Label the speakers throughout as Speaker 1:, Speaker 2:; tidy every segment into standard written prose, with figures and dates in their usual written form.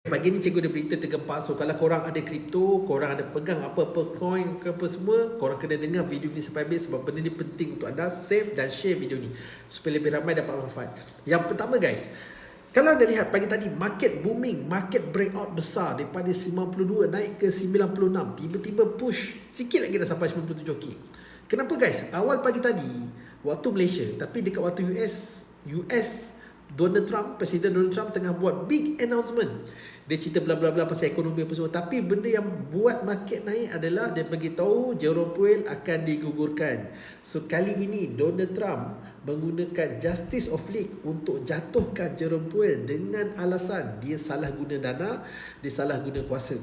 Speaker 1: Pagi ni cikgu ada berita tergempar. So kalau korang ada kripto, korang ada pegang apa-apa coin ke apa semua, korang kena dengar video ni sampai habis sebab benda ni penting untuk anda. Save dan share video ni supaya lebih ramai dapat manfaat. Yang pertama guys, kalau anda lihat pagi tadi market booming, market breakout besar daripada 92 naik ke 96, tiba-tiba push sikit lagi dah sampai 97k. Kenapa guys? Awal pagi tadi waktu Malaysia, tapi dekat waktu US Presiden Donald Trump tengah buat big announcement. Dia cerita bla bla bla pasal ekonomi apa semua. Tapi benda yang buat market naik adalah dia beritahu Jerome Powell akan digugurkan. So kali ini Donald Trump menggunakan Justice of League untuk jatuhkan Jerome Powell dengan alasan dia salah guna dana, dia salah guna kuasa.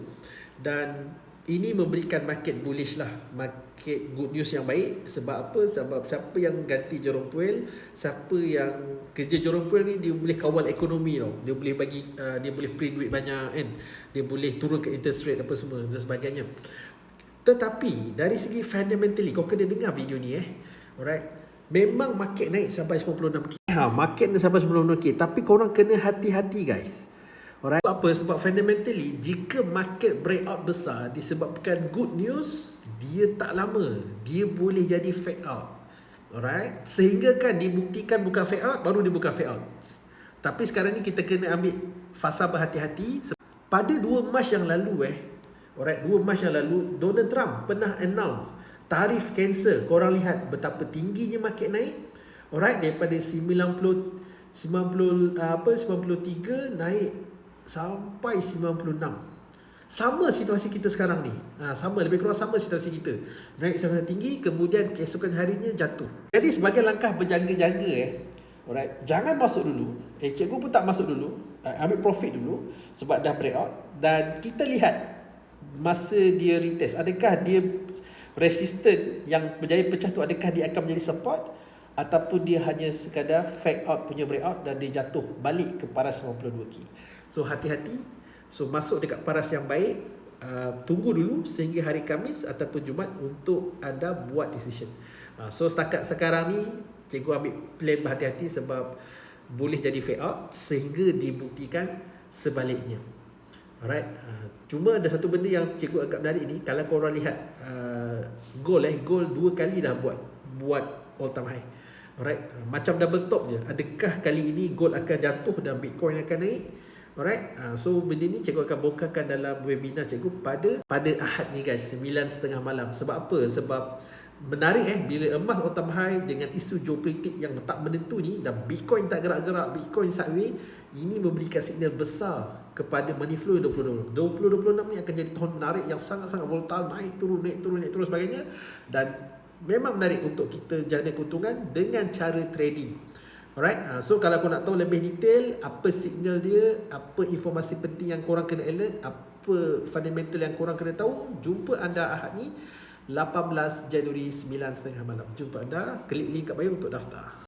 Speaker 1: Dan ini memberikan market bullish lah, market good news yang baik. Sebab apa? Sebab siapa yang ganti Jerome Powell, siapa yang kerja Jerome Powell ni, dia boleh kawal ekonomi tau. Dia boleh bagi, dia boleh print duit banyak kan. Dia boleh turunkan interest rate apa semua dan sebagainya. Tetapi dari segi fundamentally, kau kena dengar video ni alright. Memang market naik sampai 96k. Market ni sampai 96k, tapi korang kena hati-hati guys. Alright. Apa? Sebab fundamentally jika market breakout besar disebabkan good news, dia tak lama dia boleh jadi fake out. Alright. Sehingga kan dibuktikan bukan fake out, baru dia bukan fake out. Tapi sekarang ni kita kena ambil fasa berhati-hati. Pada 2 Mac yang lalu alright, 2 Mac yang lalu Donald Trump pernah announce tarif cancel. Korang lihat betapa tingginya market naik. Alright, daripada 93 naik sampai 96. Sama situasi kita sekarang ni. Sama, lebih kurang sama situasi kita. Naik sangat tinggi, kemudian keesokan harinya jatuh. Jadi sebagai langkah berjaga-jaga alright, jangan masuk dulu. Cikgu pun tak masuk dulu. Ambil profit dulu sebab dah breakout. Dan kita lihat masa dia retest, adakah dia resistant yang berjaya pecah tu, adakah dia akan menjadi support ataupun dia hanya sekadar fake out punya breakout dan dia jatuh balik ke paras 92k. So hati-hati. So masuk dekat paras yang baik, tunggu dulu sehingga hari Khamis ataupun Jumaat untuk anda buat decision. So setakat sekarang ni cikgu ambil plan berhati-hati sebab boleh jadi fake out sehingga dibuktikan sebaliknya. Alright. Cuma ada satu benda yang cikgu agak menarik ni. Kalau korang lihat gold 2 kali dah buat all time high. Alright. Macam double top je. Adakah kali ini gold akan jatuh dan Bitcoin akan naik? Alright. So benda ni cikgu akan bongkarkan dalam webinar cikgu pada Ahad ni guys, 9.30 malam. Sebab apa? Sebab menarik bila emas all time high dengan isu geopolitik yang tak menentu ni dan Bitcoin tak gerak-gerak, Bitcoin sideways, ini memberikan signal besar kepada money flow 2026 ni akan jadi tahun menarik yang sangat-sangat volatile, naik turun sebagainya. Dan memang menarik untuk kita jana keuntungan dengan cara trading. Alright, so kalau kau nak tahu lebih detail apa signal dia, apa informasi penting yang korang kena alert, apa fundamental yang korang kena tahu, jumpa anda Ahad ni 18 Januari 9.30 malam. Jumpa anda, klik link kat bio untuk daftar.